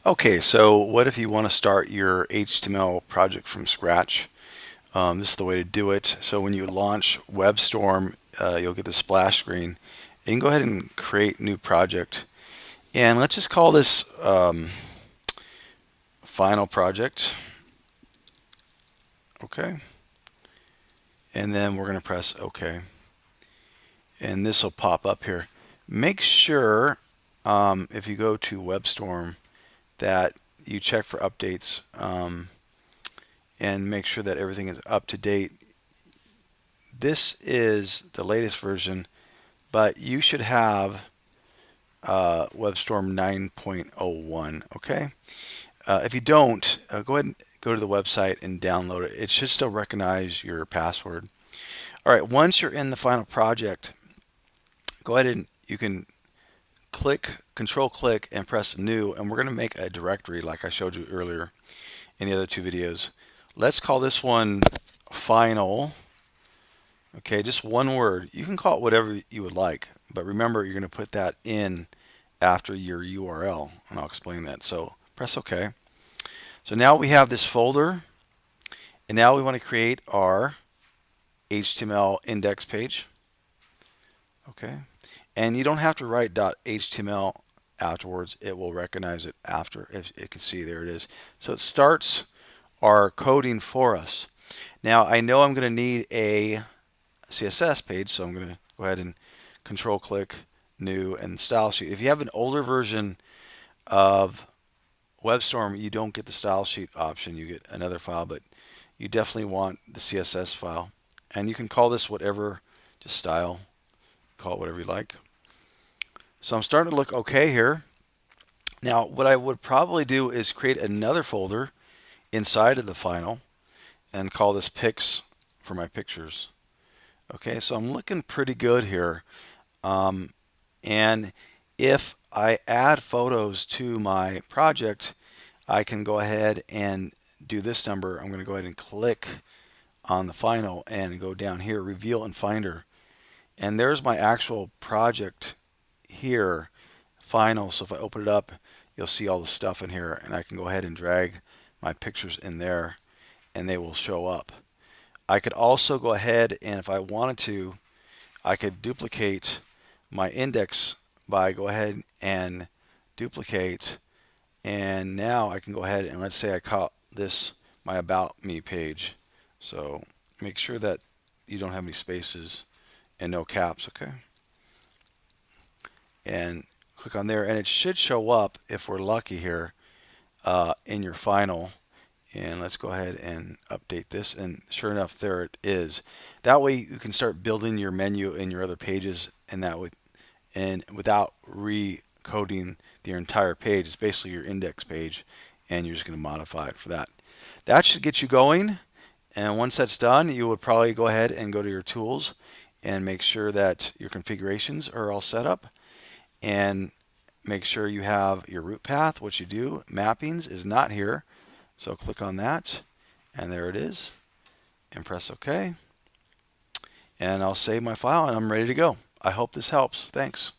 Okay, so what if you want to start your HTML project from scratch? This is the way to do it. So when you launch Webstorm, you'll get the splash screen. You can go ahead and create new project. And let's just call this final project. Okay. And then we're going to press OK. And this will pop up here. Make sure if you go to Webstorm that you check for updates and make sure that everything is up to date. This is the latest version, but you should have WebStorm 9.01. Okay. If you don't, go ahead and go to the website and download it. It should still recognize your password. All right. Once you're in the final project, go ahead and you can control click and press new, and we're going to make a directory like I showed you earlier in the other two videos. Let's call this one final. Okay, just one word. You can call it whatever you would like, but remember you're going to put that in after your URL, and I'll explain that. So press OK. So now we have this folder, and now we want to create our HTML index page. Okay, and you don't have to write .html afterwards. It will recognize it after. If it can see, there it is. So it starts our coding for us. Now I know I'm going to need a CSS page, so I'm going to go ahead and control click new and style sheet. If you have an older version of WebStorm, you don't get the style sheet option. You get another file, but you definitely want the CSS file. And you can call this whatever, just style, call it whatever you like. So I'm starting to look okay here. Now what I would probably do is create another folder inside of the final and call this pics for my pictures. Okay, so I'm looking pretty good here. And if I add photos to my project, I can go ahead and do this number. I'm going to go ahead and click on the final and go down here, reveal in Finder. And there's my actual project here, final. So if I open it up, you'll see all the stuff in here, and I can go ahead and drag my pictures in there and they will show up. I could also go ahead and if I wanted to, I could duplicate my index by go ahead and duplicate, and now I can go ahead and let's say I call this my about me page. So make sure that you don't have any spaces and no caps. Okay, and click on there and it should show up if we're lucky here in your final. And let's go ahead and update this, and sure enough, there it is. That way you can start building your menu in your other pages, and that way, and without recoding the entire page. It's basically your index page, and you're just going to modify it for that. That should get you going, and once that's done, you would probably go ahead and go to your tools and make sure that your configurations are all set up, and make sure you have your root path, which you do. Mappings is not here. So click on that, and there it is, and press OK. And I'll save my file, and I'm ready to go. I hope this helps. Thanks.